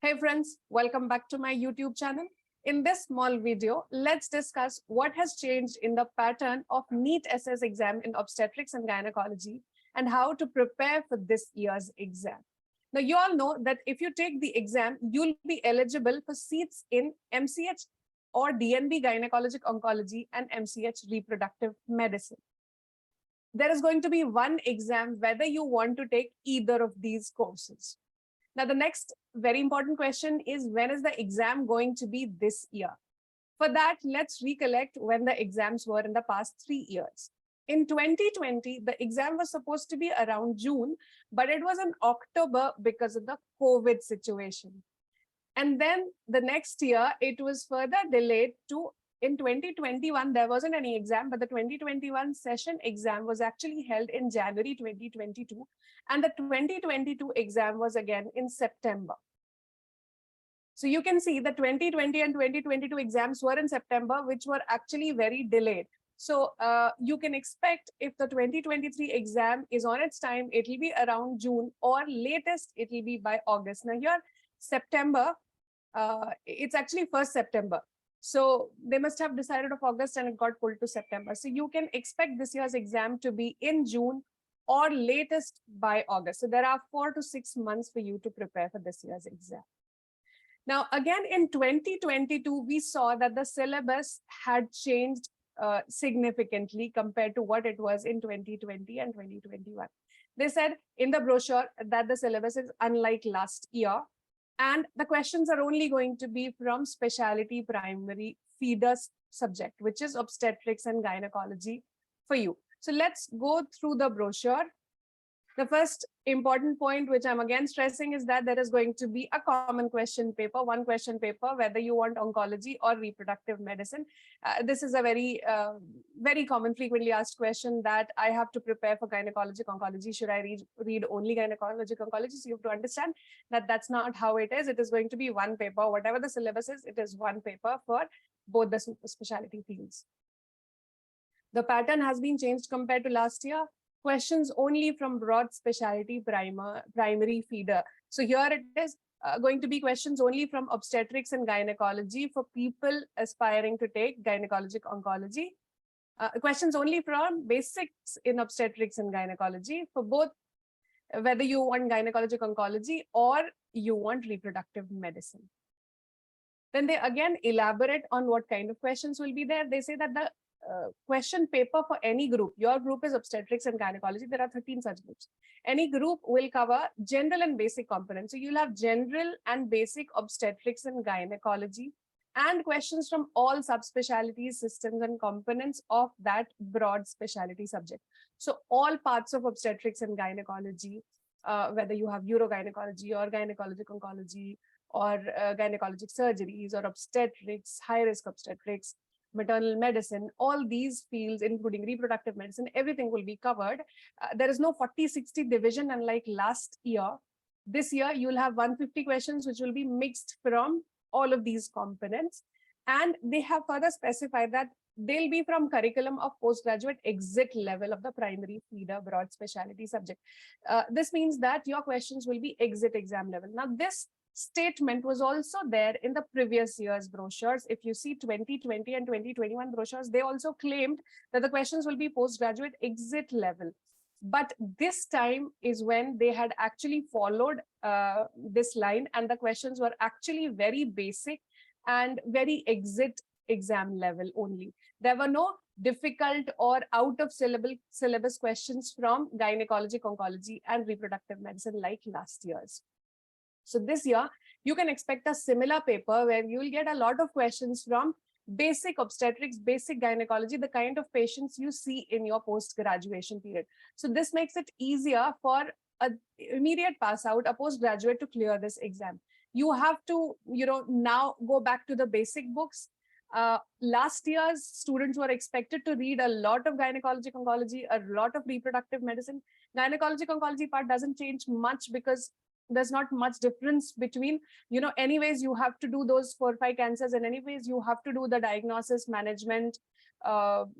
Hey friends, welcome back to my YouTube channel. In this small video, let's discuss what has changed in the pattern of NEET SS exam in obstetrics and gynecology and how to prepare for this year's exam. Now, you all know that if you take the exam, you'll be eligible for seats in MCH or DNB Gynecologic Oncology and MCH Reproductive Medicine. There is going to be one exam whether you want to take either of these courses. Now, the next very important question is, when is the exam going to be this year? For that, let's recollect when the exams were in the past 3 years. In 2020, the exam was supposed to be around June, but it was in October because of the COVID situation. And then the next year, it was further delayed to, in 2021, there wasn't any exam, but the 2021 session exam was actually held in January 2022. And the 2022 exam was again in September. So you can see the 2020 and 2022 exams were in September, which were actually very delayed. So you can expect if the 2023 exam is on its time, it will be around June, or latest it will be by August. Now here, September, it's actually 1st September. So they must have decided of August and it got pulled to September. So you can expect this year's exam to be in June or latest by August. So there are 4 to 6 months for you to prepare for this year's exam. Now, again, in 2022, we saw that the syllabus had changed significantly compared to what it was in 2020 and 2021. They said in the brochure that the syllabus is unlike last year, and the questions are only going to be from specialty primary feeder subject, which is obstetrics and gynecology for you. So let's go through the brochure. The first important point, which I'm again stressing, is that there is going to be a common question paper, one question paper, whether you want oncology or reproductive medicine. This is a very common, frequently asked question, that I have to prepare for gynecologic oncology. Should I read only gynecologic oncology? So you have to understand that that's not how it is. It is going to be one paper. Whatever the syllabus is, it is one paper for both the super specialty fields. The pattern has been changed compared to last year. Questions only from broad specialty primary feeder. So here it is going to be questions only from obstetrics and gynecology for people aspiring to take gynecologic oncology. Questions only from basics in obstetrics and gynecology for both, whether you want gynecologic oncology or you want reproductive medicine. Then they again elaborate on what kind of questions will be there. They say that the question paper for any group, your group is obstetrics and gynecology, there are 13 such groups. Any group will cover general and basic components. So you'll have general and basic obstetrics and gynecology, and questions from all subspecialties, systems, and components of that broad specialty subject. So all parts of obstetrics and gynecology, whether you have urogynecology or gynecologic oncology or gynecologic surgeries or obstetrics, high-risk obstetrics, maternal medicine, all these fields, including reproductive medicine, everything will be covered. There is no 40-60 division unlike last year. This year, you'll have 150 questions, which will be mixed from all of these components. And they have further specified that they'll be from curriculum of postgraduate exit level of the primary feeder broad specialty subject. This means that your questions will be exit exam level. Now, this statement was also there in the previous year's brochures. If you see 2020 and 2021 brochures, they also claimed that the questions will be postgraduate exit level. But this time is when they had actually followed this line, and the questions were actually very basic and very exit exam level only. There were no difficult or out of syllabus questions from gynecologic oncology and reproductive medicine like last year's. So this year, you can expect a similar paper where you will get a lot of questions from basic obstetrics, basic gynecology, the kind of patients you see in your post-graduation period. So this makes it easier for an immediate pass out, a postgraduate, to clear this exam. You have to, now go back to the basic books. Last year's students were expected to read a lot of gynecologic oncology, a lot of reproductive medicine. Gynecologic oncology part doesn't change much because there's not much difference between, anyways, you have to do those 4 or 5 cancers, and anyways, you have to do the diagnosis, management, all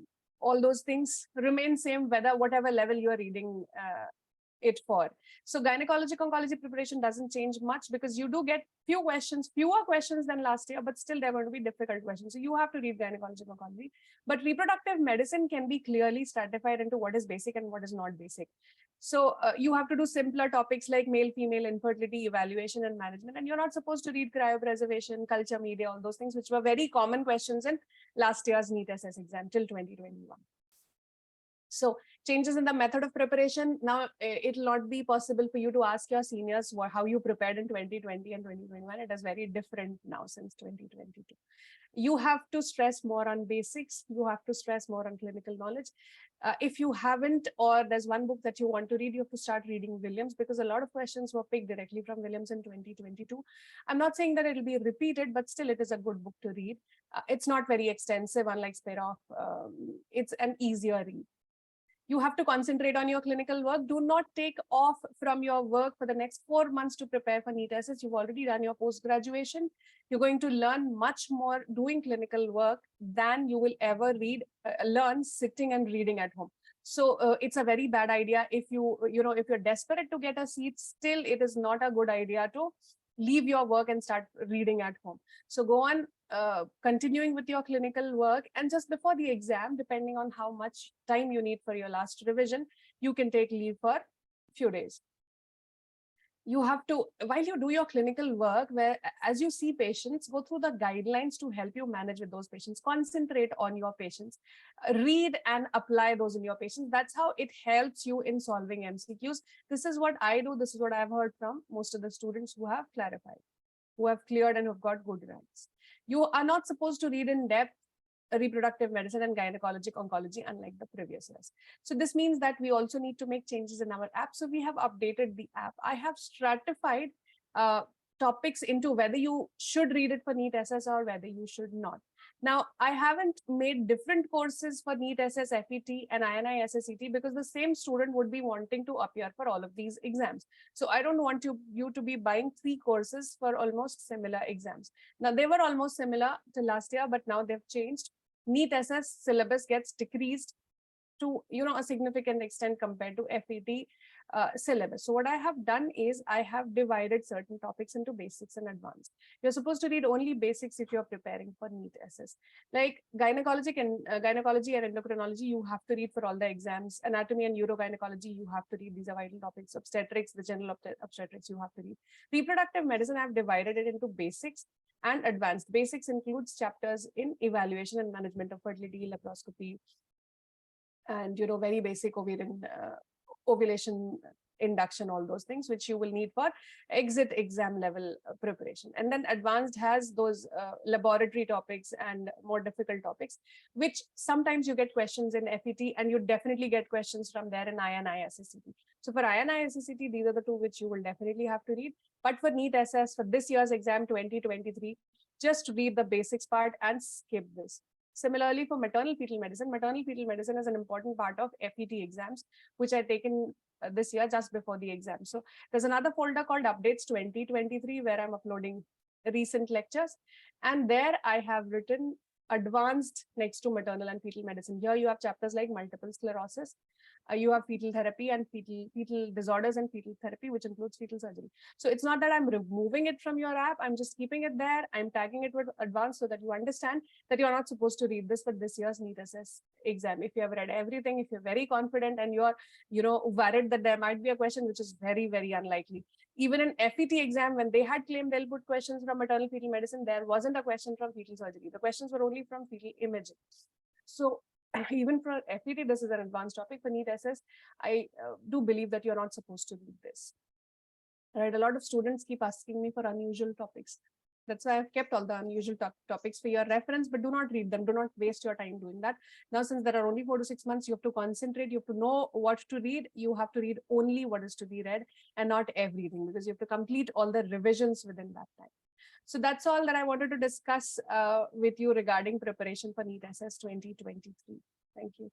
those things remain same, whatever level you are reading it for. So gynecologic oncology preparation doesn't change much because you do get fewer questions than last year, but still they're going to be difficult questions. So you have to read gynecologic oncology. But reproductive medicine can be clearly stratified into what is basic and what is not basic. So you have to do simpler topics like male-female infertility evaluation and management. And you're not supposed to read cryopreservation, culture media, all those things, which were very common questions in last year's NEET SS exam till 2021. So changes in the method of preparation. Now, it will not be possible for you to ask your seniors how you prepared in 2020 and 2021. It is very different now since 2022. You have to stress more on basics. You have to stress more on clinical knowledge. If you haven't, or there's one book that you want to read, you have to start reading Williams, because a lot of questions were picked directly from Williams in 2022. I'm not saying that it'll be repeated, but still it is a good book to read. It's not very extensive, unlike Speroff. It's an easier read. You have to concentrate on your clinical work. Do not take off from your work for the next 4 months to prepare for NEET SS. You've already done your post-graduation. You're going to learn much more doing clinical work than you will ever learn sitting and reading at home. So it's a very bad idea. If if you're desperate to get a seat, still it is not a good idea to leave your work and start reading at home. So go on continuing with your clinical work, and just before the exam, depending on how much time you need for your last revision, you can take leave for a few days. You have to, while you do your clinical work, where as you see patients, go through the guidelines to help you manage with those patients. Concentrate on your patients, read and apply those in your patients. That's how it helps you in solving MCQs. This is what I do. This is what I've heard from most of the students who have clarified, who have cleared and who have got good ranks. You are not supposed to read in depth reproductive medicine and gynecologic oncology, unlike the previous years. So this means that we also need to make changes in our app. So we have updated the app. I have stratified topics into whether you should read it for NEET SS or whether you should not. Now, I haven't made different courses for NEET SS, FET and INISSET because the same student would be wanting to appear for all of these exams. So I don't want you to be buying 3 courses for almost similar exams. Now, they were almost similar to last year, but now they've changed. NEET SS syllabus gets decreased to a significant extent compared to FET syllabus. So what I have done is I have divided certain topics into basics and advanced. You're supposed to read only basics if you're preparing for NEET SS. Like gynecology and endocrinology, you have to read for all the exams. Anatomy and urogynecology, you have to read. These are vital topics. Obstetrics, the general obstetrics, you have to read. Reproductive medicine, I've divided it into basics and advanced. Basics includes chapters in evaluation and management of fertility, laparoscopy, and very basic ovulation induction, all those things which you will need for exit exam level preparation. And then advanced has those laboratory topics and more difficult topics, which sometimes you get questions in FET, and you definitely get questions from there in INISSET. So for INISSET, these are the 2 which you will definitely have to read. But for NEET SS, for this year's exam 2023, just read the basics part and skip this. Similarly, for maternal fetal medicine is an important part of FET exams, which I've taken this year just before the exam. So there's another folder called Updates 2023, where I'm uploading recent lectures. And there I have written advanced next to maternal and fetal medicine. Here you have chapters like multiple sclerosis. You have fetal therapy and fetal disorders and fetal therapy, which includes fetal surgery. So it's not that I'm removing it from your app. I'm just keeping it there. I'm tagging it with advanced so that you understand that you're not supposed to read this for this year's NEET SS exam. If you have read everything, if you're very confident and you're, worried that there might be a question, which is very, very unlikely. Even in FET exam, when they had claimed they'll put questions from maternal fetal medicine, there wasn't a question from fetal surgery. The questions were only from fetal imaging. So even for FET, this is an advanced topic. For NEET SS, I do believe that you're not supposed to read this. Right? A lot of students keep asking me for unusual topics. That's why I've kept all the unusual topics for your reference, but do not read them. Do not waste your time doing that. Now, since there are only 4 to 6 months, you have to concentrate. You have to know what to read. You have to read only what is to be read and not everything, because you have to complete all the revisions within that time. So that's all that I wanted to discuss with you regarding preparation for NEET SS 2023. Thank you.